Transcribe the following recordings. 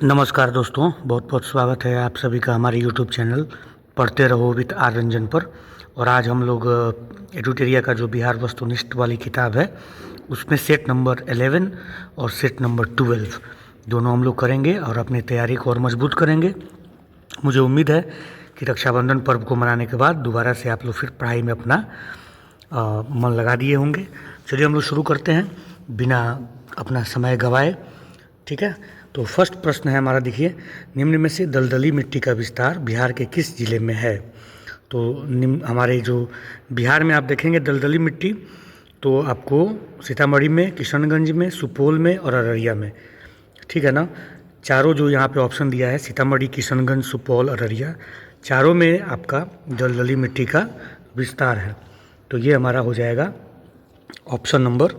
नमस्कार दोस्तों, बहुत बहुत स्वागत है आप सभी का हमारे यूट्यूब चैनल पढ़ते रहो विद आर रंजन पर। और आज हम लोग एडुटेरिया का जो बिहार वस्तुनिष्ठ वाली किताब है उसमें सेट नंबर 11 और सेट नंबर 12 दोनों हम लोग करेंगे और अपनी तैयारी को और मजबूत करेंगे। मुझे उम्मीद है कि रक्षाबंधन पर्व को मनाने के बाद दोबारा से आप लोग फिर पढ़ाई में अपना मन लगा दिए होंगे। चलिए हम लोग शुरू करते हैं बिना अपना समय गंवाए। ठीक है, तो फर्स्ट प्रश्न है हमारा, देखिए, निम्न में से दलदली मिट्टी का विस्तार बिहार के किस जिले में है? तो हमारे जो बिहार में आप देखेंगे दलदली मिट्टी तो आपको सीतामढ़ी में, किशनगंज में, सुपौल में और अररिया में। ठीक है ना, चारों जो यहाँ पे ऑप्शन दिया है सीतामढ़ी, किशनगंज, सुपौल, अररिया, चारों में आपका दलदली मिट्टी का विस्तार है। तो ये हमारा हो जाएगा ऑप्शन नंबर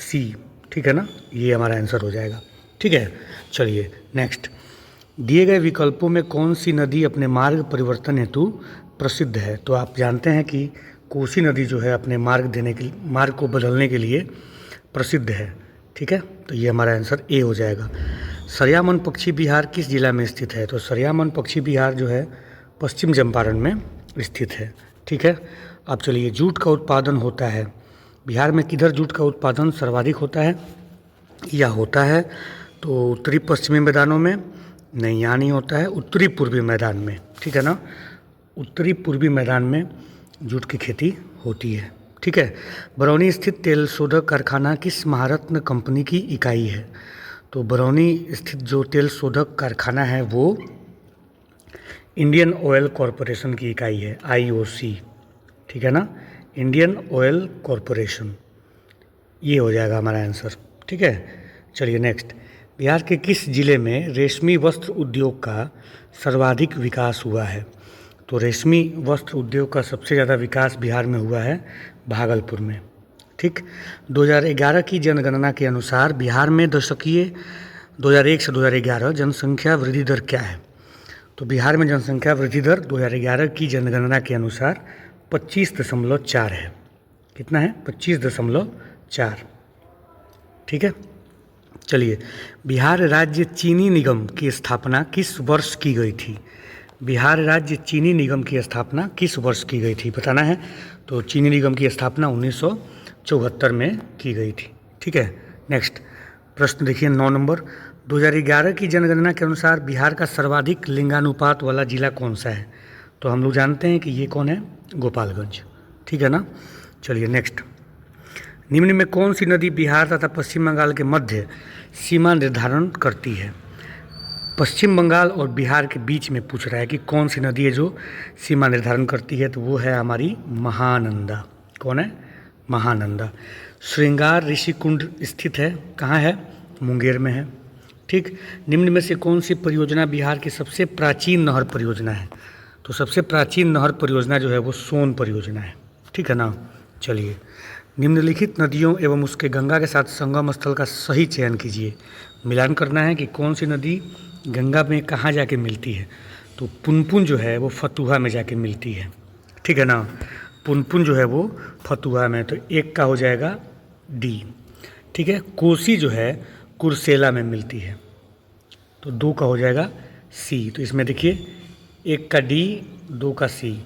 सी। ठीक है ना, ये हमारा आंसर हो जाएगा। ठीक है, चलिए नेक्स्ट। दिए गए विकल्पों में कौन सी नदी अपने मार्ग परिवर्तन हेतु प्रसिद्ध है? तो आप जानते हैं कि कोसी नदी जो है अपने मार्ग को बदलने के लिए प्रसिद्ध है। ठीक है, तो ये हमारा आंसर ए हो जाएगा। सरियामन पक्षी विहार किस जिला में स्थित है? तो सरियामन पक्षी विहार जो है पश्चिम चंपारण में स्थित है। ठीक है, अब चलिए, जूट का उत्पादन होता है बिहार में किधर? जूट का उत्पादन सर्वाधिक होता है या होता है तो उत्तरी पश्चिमी मैदानों में, नहीं यहाँ नहीं होता है, उत्तरी पूर्वी मैदान में। ठीक है ना, उत्तरी पूर्वी मैदान में जूट की खेती होती है। ठीक है, बरौनी स्थित तेल शोधक कारखाना किस महारत्न कंपनी की इकाई है? तो बरौनी स्थित जो तेल शोधक कारखाना है वो इंडियन ऑयल कॉरपोरेशन की इकाई है, IOC। ठीक है ना, इंडियन ऑयल कॉरपोरेशन, ये हो जाएगा हमारा आंसर। ठीक है, चलिए नेक्स्ट। बिहार के किस जिले में रेशमी वस्त्र उद्योग का सर्वाधिक विकास हुआ है? तो रेशमी वस्त्र उद्योग का सबसे ज़्यादा विकास बिहार में हुआ है भागलपुर में। ठीक, 2011 की जनगणना के अनुसार बिहार में दशकीय 2001 से 2011 जनसंख्या वृद्धि दर क्या है? तो बिहार में जनसंख्या वृद्धि दर 2011 की जनगणना के अनुसार 25.4 है। कितना है? 25.4। ठीक है, चलिए, बिहार राज्य चीनी निगम की स्थापना किस वर्ष की गई थी? बिहार राज्य चीनी निगम की स्थापना किस वर्ष की गई थी बताना है। तो चीनी निगम की स्थापना 1974 में की गई थी। ठीक है, नेक्स्ट प्रश्न देखिए 9 नंबर। 2011 की जनगणना के अनुसार बिहार का सर्वाधिक लिंगानुपात वाला जिला कौन सा है? तो हम लोग जानते हैं कि ये कौन है, गोपालगंज। ठीक है ना, चलिए नेक्स्ट। निम्न में कौन सी नदी बिहार तथा पश्चिम बंगाल के मध्य सीमा निर्धारण करती है? पश्चिम बंगाल और बिहार के बीच में पूछ रहा है कि कौन सी नदी है जो सीमा निर्धारण करती है। तो वो है हमारी महानंदा। कौन है? महानंदा। श्रृंगार ऋषि कुंड स्थित है, कहाँ है? मुंगेर में है। ठीक, निम्न में से कौन सी परियोजना बिहार की सबसे प्राचीन नहर परियोजना है? तो सबसे प्राचीन नहर परियोजना जो है वो सोन परियोजना है। ठीक है ना, चलिए, निम्नलिखित नदियों एवं उसके गंगा के साथ संगम स्थल का सही चयन कीजिए। मिलान करना है कि कौन सी नदी गंगा में कहाँ जाके मिलती है। तो पुनपुन जो है वो फतुहा में जाके मिलती है। ठीक है ना, पुनपुन जो है वो फतुहा में, तो एक का हो जाएगा डी। ठीक है, कोसी जो है कुर्सेला में मिलती है, तो 2 का हो जाएगा सी। तो इसमें देखिए, 1 का डी, 2 का सी।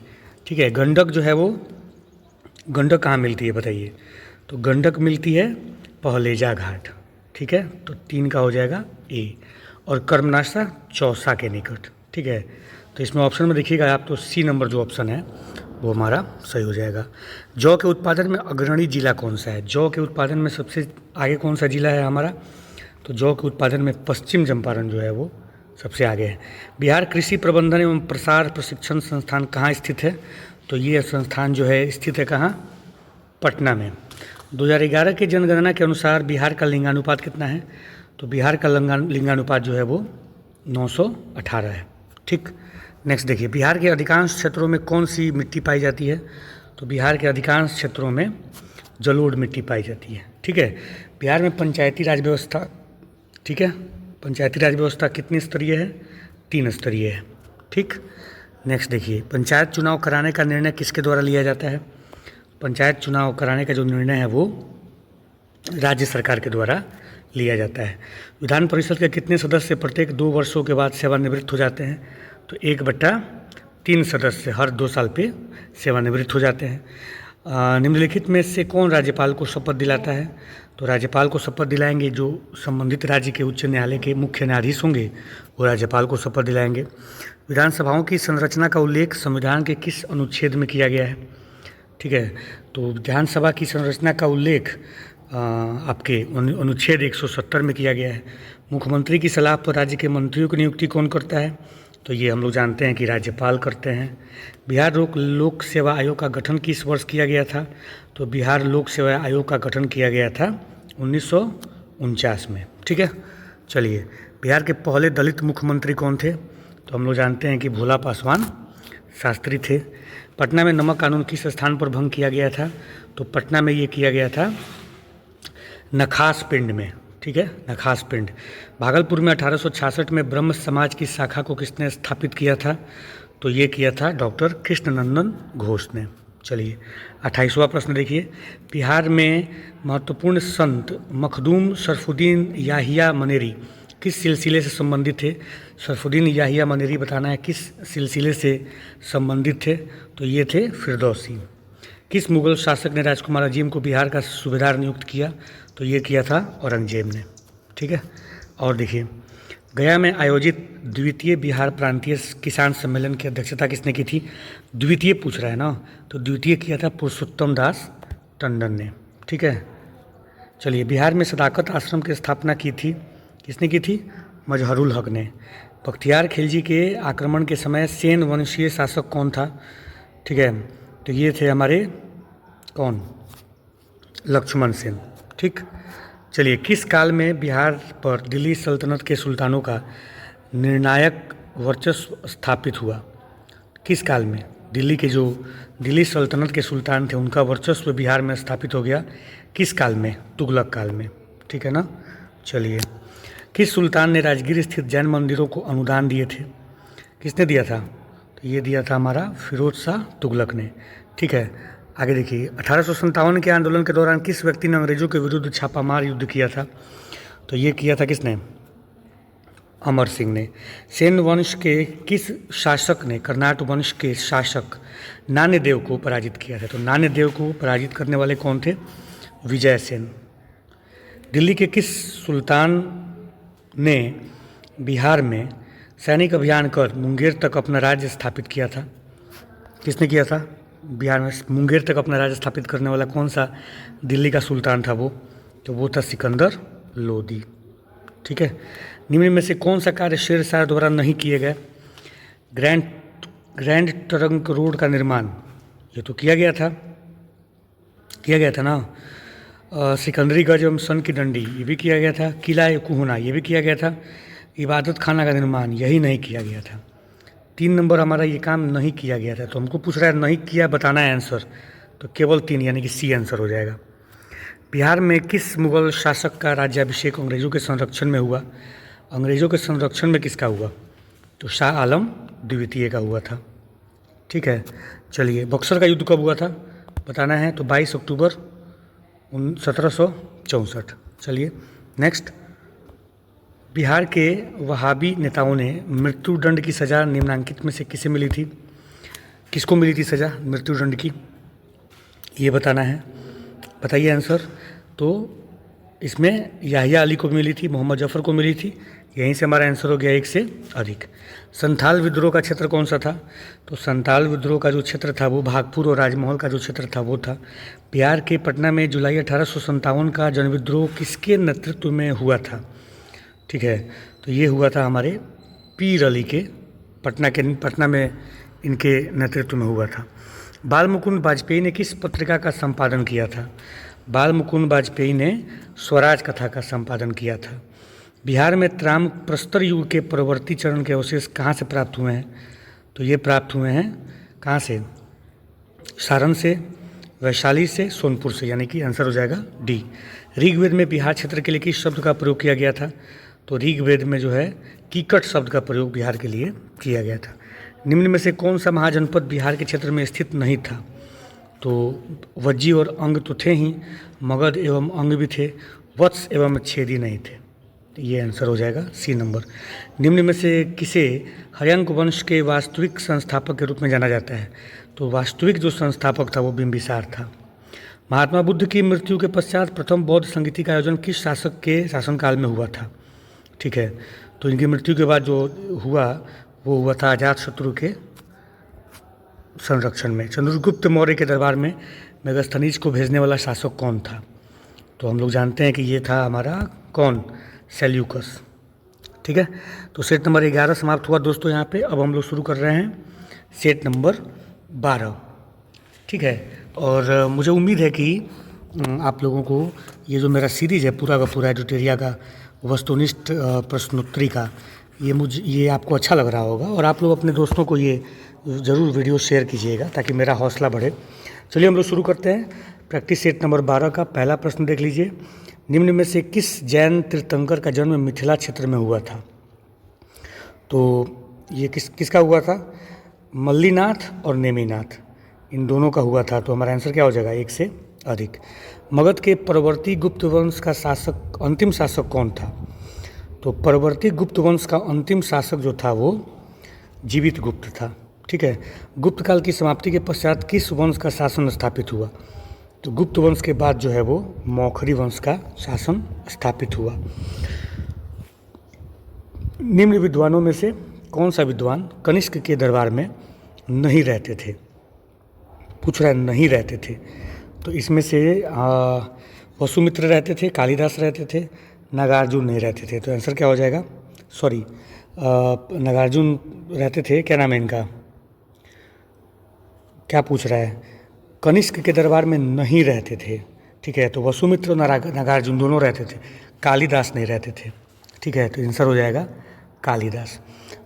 ठीक है, गंडक जो है वो, गंडक कहाँ मिलती है बताइए? तो गंडक मिलती है पहलेजा घाट। ठीक है, तो 3 का हो जाएगा ए। और कर्मनाशा चौसा के निकट। ठीक है, तो इसमें ऑप्शन में देखिएगा आप, तो सी नंबर जो ऑप्शन है वो हमारा सही हो जाएगा। जौ के उत्पादन में अग्रणी जिला कौन सा है? जौ के उत्पादन में सबसे आगे कौन सा जिला है हमारा? तो जौ के उत्पादन में पश्चिम चंपारण जो है वो सबसे आगे है। बिहार कृषि प्रबंधन एवं प्रसार प्रशिक्षण संस्थान कहाँ स्थित है? तो ये संस्थान जो है स्थित है कहाँ? पटना में। 2011 की जनगणना के अनुसार बिहार का लिंगानुपात कितना है? तो बिहार का लिंगानुपात जो है वो 918 है। ठीक, नेक्स्ट देखिए, बिहार के अधिकांश क्षेत्रों में कौन सी मिट्टी पाई जाती है? तो बिहार के अधिकांश क्षेत्रों में जलोढ़ मिट्टी पाई जाती है। ठीक है, बिहार में पंचायती राज व्यवस्था, ठीक है, पंचायती राज व्यवस्था कितनी स्तरीय है? 3 स्तरीय है। ठीक, नेक्स्ट देखिए, पंचायत चुनाव कराने का निर्णय किसके द्वारा लिया जाता है? पंचायत चुनाव कराने का जो निर्णय है वो राज्य सरकार के द्वारा लिया जाता है। विधान परिषद के कितने सदस्य प्रत्येक 2 वर्षों के बाद सेवानिवृत्त हो जाते हैं? तो 1/3 सदस्य हर 2 साल पे सेवानिवृत्त हो जाते हैं। निम्नलिखित में से कौन राज्यपाल को शपथ दिलाता है? तो राज्यपाल को शपथ दिलाएंगे जो संबंधित राज्य के उच्च न्यायालय के मुख्य न्यायाधीश होंगे, वो राज्यपाल को शपथ दिलाएंगे। विधानसभाओं की संरचना का उल्लेख संविधान के किस अनुच्छेद में किया गया है? ठीक है, तो विधानसभा की संरचना का उल्लेख आपके अनुच्छेद 170 में किया गया है। मुख्यमंत्री की सलाह पर राज्य के मंत्रियों की नियुक्ति कौन करता है? तो ये हम लोग जानते हैं कि राज्यपाल करते हैं। बिहार लोक सेवा आयोग का गठन किस वर्ष किया गया था? तो बिहार लोक सेवा आयोग का गठन किया गया था 1949 में। ठीक है, चलिए, बिहार के पहले दलित मुख्यमंत्री कौन थे? तो हम लोग जानते हैं कि भोला पासवान शास्त्री थे। पटना में नमक कानून किस स्थान पर भंग किया गया था? तो पटना में ये किया गया था नखास पिंड में। ठीक है, नखास पिंड। भागलपुर में 1866 में ब्रह्म समाज की शाखा को किसने स्थापित किया था? तो ये किया था डॉक्टर कृष्णनंदन घोष ने। चलिए, 28वां प्रश्न देखिए, बिहार में महत्वपूर्ण संत मखदूम शरफुद्दीन याहिया मनेरी किस सिलसिले से संबंधित थे? शरफुद्दीन याहिया मनेरी बताना है किस सिलसिले से संबंधित थे? तो ये थे फिरदौसी। किस मुगल शासक ने राजकुमार अजीम को बिहार का सूबेदार नियुक्त किया? तो ये किया था औरंगजेब ने। ठीक है, और देखिए, गया में आयोजित द्वितीय बिहार प्रांतीय किसान सम्मेलन की अध्यक्षता किसने की थी? द्वितीय पूछ रहा है ना, तो द्वितीय किया था पुरुषोत्तम दास टंडन ने। ठीक है, चलिए, बिहार में सदाकत आश्रम की स्थापना की थी किसने की थी? मजहरुल हक ने। बख्तियार खिलजी के आक्रमण के समय सेन वंशीय शासक कौन था? ठीक है, तो ये थे हमारे कौन? लक्ष्मण सेन। ठीक, चलिए, किस काल में बिहार पर दिल्ली सल्तनत के सुल्तानों का निर्णायक वर्चस्व स्थापित हुआ? किस काल में दिल्ली सल्तनत के सुल्तान थे, उनका वर्चस्व बिहार में स्थापित हो गया? किस काल में? तुगलक काल में। ठीक है ना। चलिए, किस सुल्तान ने राजगीर स्थित जैन मंदिरों को अनुदान दिए थे? किसने दिया था? तो ये दिया था हमारा फिरोज शाह तुगलक ने। ठीक है, आगे देखिए, 1857 के आंदोलन के दौरान किस व्यक्ति ने अंग्रेजों के विरुद्ध छापामार युद्ध किया था? तो ये किया था किसने? अमर सिंह ने। सेन वंश के किस शासक ने कर्नाट वंश के शासक नान्यदेव को पराजित किया था? तो नान्यदेव को पराजित करने वाले कौन थे? विजय सेन। दिल्ली के किस सुल्तान ने बिहार में सैनिक अभियान कर मुंगेर तक अपना राज्य स्थापित किया था? किसने किया था? बिहार में मुंगेर तक अपना राज्य स्थापित करने वाला कौन सा दिल्ली का सुल्तान था वो? तो वो था सिकंदर लोदी। ठीक है, निम्न में से कौन सा कार्य शेर शाह द्वारा नहीं किए गए? ग्रैंड ट्रंक रोड का निर्माण ये तो किया गया था ना। सिकंदरी गंज एवं सन की डंडी ये भी किया गया था। किला कुहना ये भी किया गया था। इबादत खाना का निर्माण यही नहीं किया गया था। 3 नंबर हमारा ये काम नहीं किया गया था, तो हमको पूछ रहा है नहीं किया, बताना है आंसर, तो केवल 3 यानी कि सी आंसर हो जाएगा। बिहार में किस मुगल शासक का राज्याभिषेक अंग्रेजों के संरक्षण में हुआ? अंग्रेजों के संरक्षण में किसका हुआ? तो शाह आलम द्वितीय का हुआ था। ठीक है, चलिए, बक्सर का युद्ध कब हुआ था बताना है, तो 22 अक्टूबर 1764। चलिए नेक्स्ट, बिहार के वहाबी नेताओं ने मृत्युदंड की सज़ा निम्नांकित में से किसे मिली थी? किसको मिली थी सज़ा मृत्युदंड की? ये बताना है, बताइए आंसर। तो इसमें याहिया अली को मिली थी, मोहम्मद जफ़र को मिली थी। यहीं से हमारा आंसर हो गया 1 से अधिक। संथाल विद्रोह का क्षेत्र कौन सा था? तो संथाल विद्रोह का जो क्षेत्र था वो भागपुर और राजमहल का जो क्षेत्र था वो था। बिहार के पटना में जुलाई 1857 का जनविद्रोह किसके नेतृत्व में हुआ था? ठीक है, तो ये हुआ था हमारे पीर अली के, पटना में इनके नेतृत्व में हुआ था। बाल मुकुंद वाजपेयी ने किस पत्रिका का संपादन किया था? बाल मुकुंद वाजपेयी ने स्वराज कथा का संपादन किया था। बिहार में त्राम प्रस्तर युग के प्रवर्ती चरण के अवशेष कहाँ से प्राप्त हुए हैं? तो ये प्राप्त हुए हैं कहाँ से? सारण से, वैशाली से, सोनपुर से, यानी कि आंसर हो जाएगा डी। ऋग्वेद में बिहार क्षेत्र के लिए किस शब्द का प्रयोग किया गया था? तो ऋग्वेद में जो है कीकट शब्द का प्रयोग बिहार के लिए किया गया था। निम्न में से कौन सा महाजनपद बिहार के क्षेत्र में स्थित नहीं था? तो वज्जी और अंग तो थे ही, मगध एवं अंग भी थे, वत्स एवं छेदी नहीं थे। तो ये आंसर हो जाएगा सी नंबर। निम्न में से किसे हर्यंक वंश के वास्तविक संस्थापक के रूप में जाना जाता है? तो वास्तविक जो संस्थापक था वो बिंबिसार था। महात्मा बुद्ध की मृत्यु के पश्चात प्रथम बौद्ध संगीति का आयोजन किस शासक के शासनकाल में हुआ था? ठीक है, तो इनकी मृत्यु के बाद जो हुआ वो हुआ था अजातशत्रु के संरक्षण में। चंद्रगुप्त मौर्य के दरबार में मेगास्थनीज को भेजने वाला शासक कौन था? तो हम लोग जानते हैं कि ये था हमारा कौन, सेल्यूकस। ठीक है, तो सेट नंबर 11 समाप्त हुआ दोस्तों यहाँ पे। अब हम लोग शुरू कर रहे हैं सेट नंबर 12। ठीक है, और मुझे उम्मीद है कि आप लोगों को ये जो मेरा सीरीज़ है पूरा का पूरा एडिटोरिया का वस्तुनिष्ठ प्रश्नोत्तरी का, ये आपको अच्छा लग रहा होगा, और आप लोग अपने दोस्तों को ये ज़रूर वीडियो शेयर कीजिएगा ताकि मेरा हौसला बढ़े। चलिए हम लोग शुरू करते हैं। प्रैक्टिस सेट नंबर 12 का पहला प्रश्न देख लीजिए। निम्न में से किस जैन तीर्थंकर का जन्म मिथिला क्षेत्र में हुआ था? तो ये किसका हुआ था? मल्लीनाथ और नेमिनाथ, इन दोनों का हुआ था। तो हमारा आंसर क्या हो जाएगा? एक से अधिक। मगध के परवर्ती गुप्त वंश का शासक, अंतिम शासक कौन था? तो परवर्ती गुप्त वंश का अंतिम शासक जो था वो जीवित गुप्त था। ठीक है, गुप्त काल की समाप्ति के पश्चात किस वंश का शासन स्थापित हुआ? तो गुप्त वंश के बाद जो है वो मौखरी वंश का शासन स्थापित हुआ। निम्न विद्वानों में से कौन सा विद्वान कनिष्क के दरबार में नहीं रहते थे? पूछ रहा है नहीं रहते थे। तो इसमें से वसुमित्र रहते थे, कालिदास रहते थे, नागार्जुन नहीं रहते थे। तो आंसर क्या हो जाएगा? सॉरी, नागार्जुन रहते थे। क्या नाम है इनका? क्या पूछ रहा है? कनिष्क के दरबार में नहीं रहते थे। ठीक है, तो वसुमित्र और नागार्जुन दोनों रहते थे, कालिदास नहीं रहते थे। ठीक है, तो आंसर हो जाएगा कालिदास।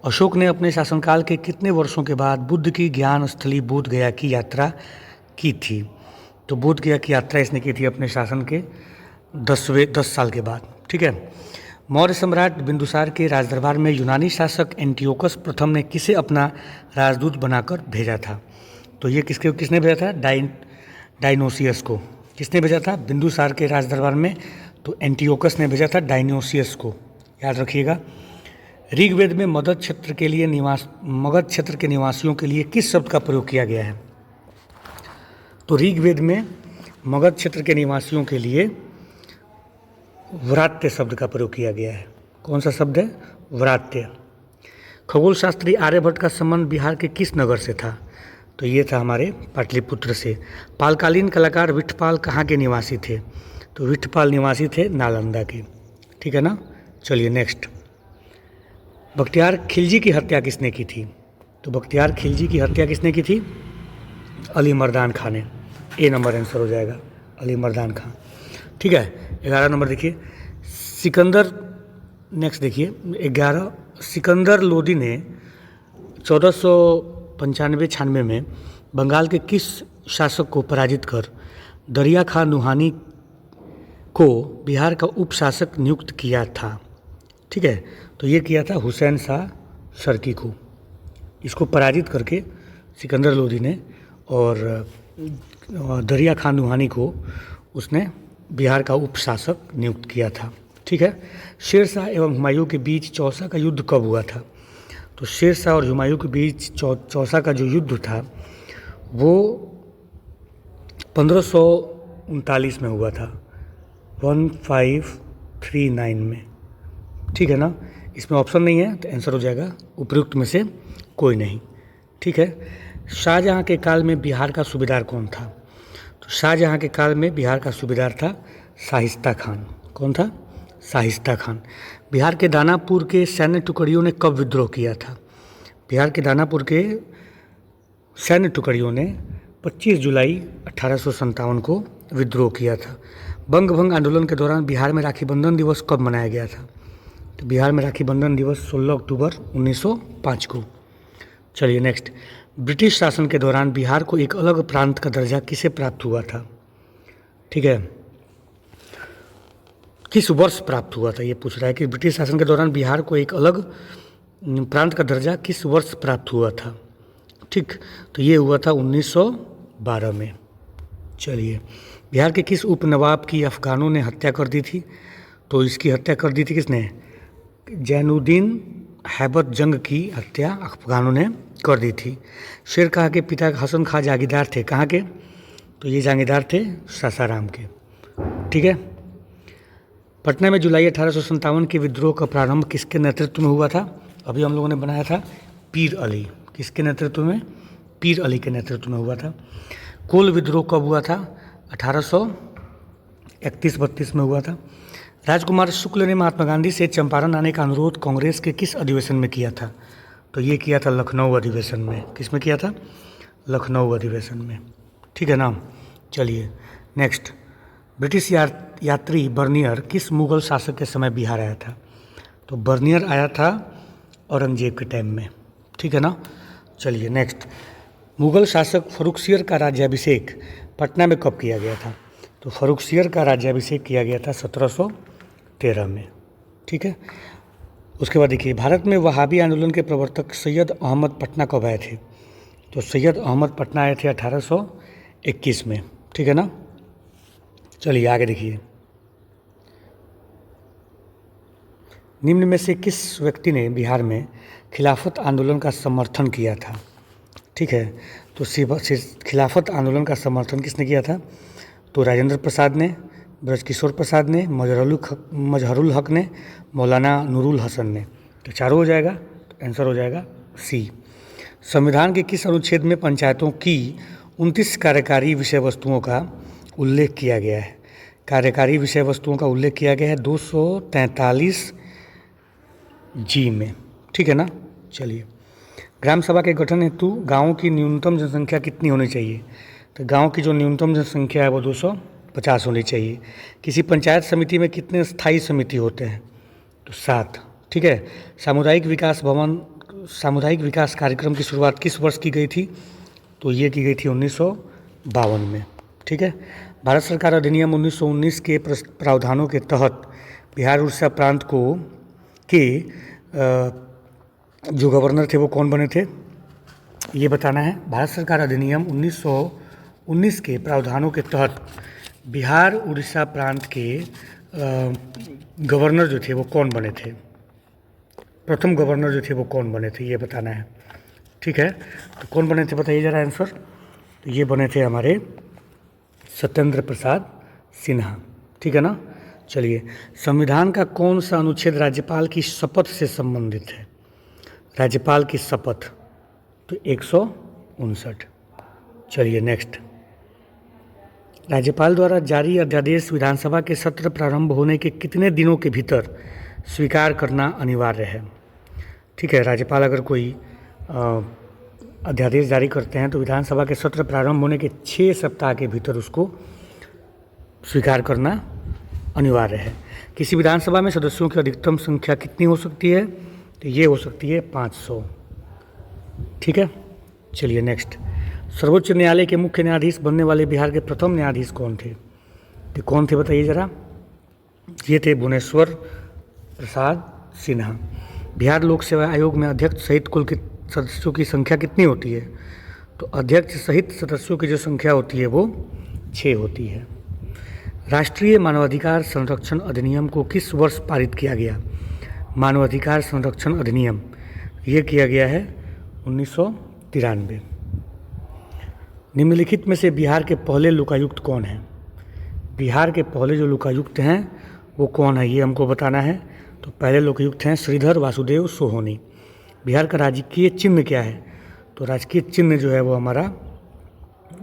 अशोक ने अपने शासनकाल के कितने वर्षों के बाद बुद्ध की ज्ञान स्थली बोध गया की यात्रा की थी? तो बोध गया की यात्रा इसने की थी अपने शासन के 10 साल के बाद। ठीक है, मौर्य सम्राट बिंदुसार के राजदरबार में यूनानी शासक एंटियोकस प्रथम ने किसे अपना राजदूत बनाकर भेजा था? तो ये किसने भेजा था? डायनोसियस को। किसने भेजा था? बिंदुसार के राजदरबार में तो एंटियोकस ने भेजा था डायनोसियस को, याद रखिएगा। ऋग्वेद में मगध क्षेत्र के निवासियों के लिए किस शब्द का प्रयोग किया गया है? तो ऋग्वेद में मगध क्षेत्र के निवासियों के लिए व्रात्य शब्द का प्रयोग किया गया है। कौन सा शब्द है? व्रात्य। खगोल शास्त्री आर्यभट्ट का संबंध बिहार के किस नगर से था? तो ये था हमारे पाटलिपुत्र से। पालकालीन कलाकार विठपाल कहाँ के निवासी थे? तो विठपाल निवासी थे नालंदा के। ठीक है ना। चलिए नेक्स्ट, बख्तियार खिलजी की हत्या किसने की थी? तो बख्तियार खिलजी की हत्या किसने की थी? अली मर्दान खां ने। ए नंबर आंसर हो जाएगा, अली मर्दान खां। ठीक है, 11 नंबर देखिए, सिकंदर। नेक्स्ट देखिए 11, सिकंदर लोदी ने 1495-96 में बंगाल के किस शासक को पराजित कर दरिया खां नुहानी को बिहार का उप शासक नियुक्त किया था? ठीक है, तो ये किया था हुसैन शाह शर्की को। इसको पराजित करके सिकंदर लोदी ने और दरिया खां नुहानी को उसने बिहार का उप शासक नियुक्त किया था। ठीक है, शेरशाह एवं हुमायूं के बीच चौसा का युद्ध कब हुआ था? तो शेरशाह और हुमायूं के बीच चौसा का जो युद्ध था वो 1539 में हुआ था, 1539 में। ठीक है ना, इसमें ऑप्शन नहीं है तो आंसर हो जाएगा उपयुक्त में से कोई नहीं। ठीक है, शाहजहां के काल में बिहार का सूबेदार कौन था? तो शाहजहां के काल में बिहार का सूबेदार था शाहिस्ता खान। कौन था? शाहिस्ता खान। बिहार के दानापुर के सैन्य टुकड़ियों ने कब विद्रोह किया था? बिहार के दानापुर के सैन्य टुकड़ियों ने 25 जुलाई 1857 को विद्रोह किया था। बंग भंग आंदोलन के दौरान बिहार में राखी बंधन दिवस कब मनाया गया था? तो बिहार में राखी बंधन दिवस 16 अक्टूबर 1905 को। चलिए नेक्स्ट, ब्रिटिश शासन के दौरान बिहार को एक अलग प्रांत का दर्जा किसे प्राप्त हुआ था? ठीक है, किस वर्ष प्राप्त हुआ था ये पूछ रहा है कि ब्रिटिश शासन के दौरान बिहार को एक अलग प्रांत का दर्जा किस वर्ष प्राप्त हुआ था? ठीक, तो ये हुआ था 1912 में। चलिए, बिहार के किस उपनवाब की अफ़गानों ने हत्या कर दी थी? तो इसकी हत्या कर दी थी किसने? जैनुद्दीन हैबत जंग की हत्या अफ़गानों ने कर दी थी। शेर शाह के पिता हसन खां जागीरदार थे, कहाँ के? तो ये जागीरदार थे सासाराम के। ठीक है। पटना में जुलाई 1857 के विद्रोह का प्रारंभ किसके नेतृत्व में हुआ था? अभी हम लोगों ने बनाया था पीर अली। किसके नेतृत्व में? पीर अली के नेतृत्व में हुआ था। कोल विद्रोह कब हुआ था? 1831-32 में हुआ था। राजकुमार शुक्ल ने महात्मा गांधी से चंपारण आने का अनुरोध कांग्रेस के किस अधिवेशन में किया था? तो ये किया था लखनऊ अधिवेशन में। किस में किया था? लखनऊ अधिवेशन में। ठीक है ना। चलिए नेक्स्ट, ब्रिटिश यात्री बर्नियर किस मुगल शासक के समय बिहार आया था? तो बर्नियर आया था औरंगजेब के टाइम में। ठीक है ना। चलिए नेक्स्ट, मुगल शासक फर्रुखसियर का राज्याभिषेक पटना में कब किया गया था? तो फर्रुखसियर का राज्याभिषेक किया गया था 1713 में। ठीक है। उसके बाद देखिए, भारत में वहाबी आंदोलन के प्रवर्तक सैयद अहमद पटना कब आए थे? तो सैयद अहमद पटना आए थे 1821 में। ठीक है ना। चलिए आगे देखिए, निम्न में से किस व्यक्ति ने बिहार में खिलाफत आंदोलन का समर्थन किया था? ठीक है। तो खिलाफत आंदोलन का समर्थन किसने किया था? तो राजेंद्र प्रसाद ने, ब्रजकिशोर प्रसाद ने, मजहरुल हक ने, मौलाना नूरुल हसन ने। तो चारों हो जाएगा। तो आंसर हो जाएगा सी। संविधान के किस अनुच्छेद में पंचायतों की 29 कार्यकारी विषय वस्तुओं का उल्लेख किया गया है? कार्यकारी विषय वस्तुओं का उल्लेख किया गया है 243 जी में। ठीक है ना। चलिए, ग्राम सभा के गठन हेतु गाँव की न्यूनतम जनसंख्या कितनी होनी चाहिए? तो गांव की जो न्यूनतम जनसंख्या है वो 250 होनी चाहिए। किसी पंचायत समिति में कितने स्थायी समिति होते हैं? तो 7। ठीक है। सामुदायिक विकास कार्यक्रम की शुरुआत किस वर्ष की गई थी? तो ये की गई थी 1952 में। ठीक है। भारत सरकार अधिनियम 1919 के प्रावधानों के तहत बिहार उड़ीसा प्रांत के जो गवर्नर थे वो कौन बने थे? ये बताना है। भारत सरकार अधिनियम 1919 के प्रावधानों के तहत बिहार उड़ीसा प्रांत के गवर्नर जो थे वो कौन बने थे? प्रथम गवर्नर जो थे वो कौन बने थे, ये बताना है। ठीक है। तो कौन बने थे बताइए ज़रा आंसर। तो ये बने थे हमारे सत्येंद्र प्रसाद सिन्हा। ठीक है ना। चलिए, संविधान का कौन सा अनुच्छेद राज्यपाल की शपथ से संबंधित है? राज्यपाल की शपथ तो 159। चलिए नेक्स्ट, राज्यपाल द्वारा जारी अध्यादेश विधानसभा के सत्र प्रारंभ होने के कितने दिनों के भीतर स्वीकार करना अनिवार्य है? ठीक है। राज्यपाल अगर कोई अध्यादेश जारी करते हैं तो विधानसभा के सत्र प्रारंभ होने के 6 सप्ताह के भीतर उसको स्वीकार करना अनिवार्य है। किसी विधानसभा में सदस्यों की अधिकतम संख्या कितनी हो सकती है? तो ये हो सकती है 500। ठीक है। चलिए नेक्स्ट, सर्वोच्च न्यायालय के मुख्य न्यायाधीश बनने वाले बिहार के प्रथम न्यायाधीश कौन थे? तो कौन थे बताइए ज़रा। ये थे भुवनेश्वर प्रसाद सिन्हा। बिहार लोक सेवा आयोग में अध्यक्ष सहित कुल के सदस्यों की संख्या कितनी होती है? तो अध्यक्ष सहित सदस्यों की जो संख्या होती है वो 6 होती है। राष्ट्रीय मानवाधिकार संरक्षण अधिनियम को किस वर्ष पारित किया गया? मानवाधिकार संरक्षण अधिनियम ये किया गया है 1993। निम्नलिखित में से बिहार के पहले लोकायुक्त कौन हैं? बिहार के पहले जो लोकायुक्त हैं वो कौन है ये हमको बताना है। तो पहले लोकायुक्त हैं श्रीधर वासुदेव सोहोनी। बिहार का राजकीय चिन्ह क्या है? तो राजकीय चिन्ह जो है वो हमारा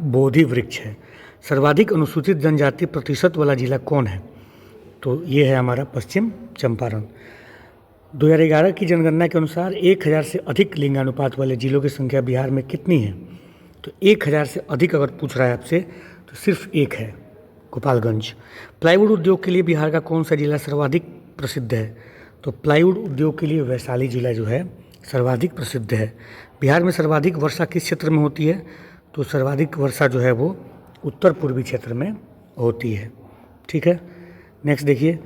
बोधि वृक्ष है। सर्वाधिक अनुसूचित जनजाति प्रतिशत वाला जिला कौन है? तो ये है हमारा पश्चिम चंपारण। 2011 की जनगणना के अनुसार 1000 से अधिक लिंगानुपात वाले जिलों की संख्या बिहार में कितनी है? तो 1000 से अधिक अगर पूछ रहा है आपसे तो सिर्फ एक है, गोपालगंज। प्लाईवुड उद्योग के लिए बिहार का कौन सा जिला सर्वाधिक प्रसिद्ध है? तो प्लाईवुड उद्योग के लिए वैशाली जिला जो है सर्वाधिक प्रसिद्ध है। बिहार में सर्वाधिक वर्षा किस क्षेत्र में होती है? तो सर्वाधिक वर्षा जो है वो उत्तर पूर्वी क्षेत्र में होती है। ठीक है। नेक्स्ट देखिए,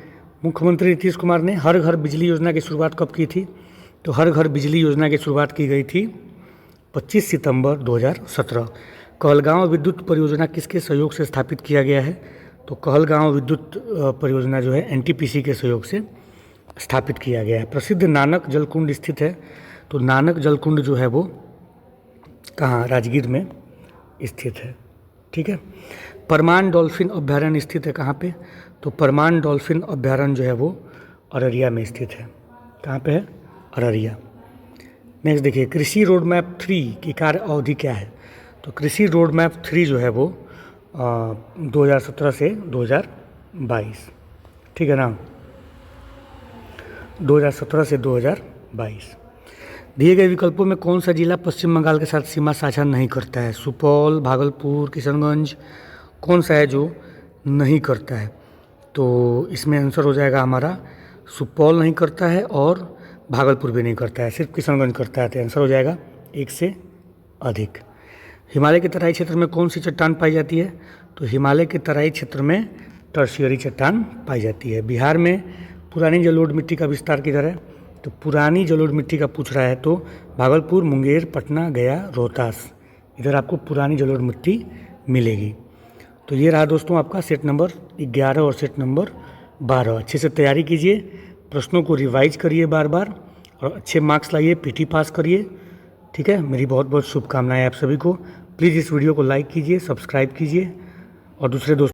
मुख्यमंत्री नीतीश कुमार ने हर घर बिजली योजना की शुरुआत कब की थी? तो हर घर बिजली योजना की शुरुआत की गई थी 25 सितंबर 2017। कहलगांव विद्युत परियोजना किसके सहयोग से स्थापित किया गया है? तो कहलगांव विद्युत परियोजना जो है एनटीपीसी के सहयोग से स्थापित किया गया है। प्रसिद्ध नानक जलकुंड स्थित है, तो नानक जलकुंड जो है वो कहाँ? राजगीर में स्थित है। ठीक है। परमान डॉल्फिन अभ्यारण्य स्थित है कहाँ पे? तो परमान डॉल्फिन अभ्यारण्य जो है वो अररिया में स्थित है। कहाँ पे है? अररिया। नेक्स्ट देखिए, कृषि रोड मैप 3 की कार्य अवधि क्या है? तो कृषि रोड मैप 3 जो है वो 2017 से 2022, ठीक है ना, 2017 से 2022। दिए गए विकल्पों में कौन सा जिला पश्चिम बंगाल के साथ सीमा साझा नहीं करता है? सुपौल, भागलपुर, किशनगंज, कौन सा है जो नहीं करता है? तो इसमें आंसर हो जाएगा हमारा सुपौल नहीं करता है और भागलपुर भी नहीं करता है, सिर्फ किशनगंज करता है। तो आंसर हो जाएगा 1 से अधिक। हिमालय के तराई क्षेत्र में कौन सी चट्टान पाई जाती है? तो हिमालय के तराई क्षेत्र में टर्शियरी चट्टान पाई जाती है। बिहार में पुरानी जलोढ़ मिट्टी का विस्तार किधर है? तो पुरानी जलोढ़ मिट्टी का पूछ रहा है तो भागलपुर, मुंगेर, पटना, गया, रोहतास, इधर आपको पुरानी जलोढ़ मिट्टी मिलेगी। तो ये रहा दोस्तों आपका सेट नंबर 11 और सेट नंबर 12। अच्छे से तैयारी कीजिए, प्रश्नों को रिवाइज करिए बार बार और अच्छे मार्क्स लाइए, पीटी पास करिए। ठीक है, मेरी बहुत बहुत शुभकामनाएं आप सभी को। प्लीज़ इस वीडियो को लाइक कीजिए, सब्सक्राइब कीजिए और दूसरे दोस्तों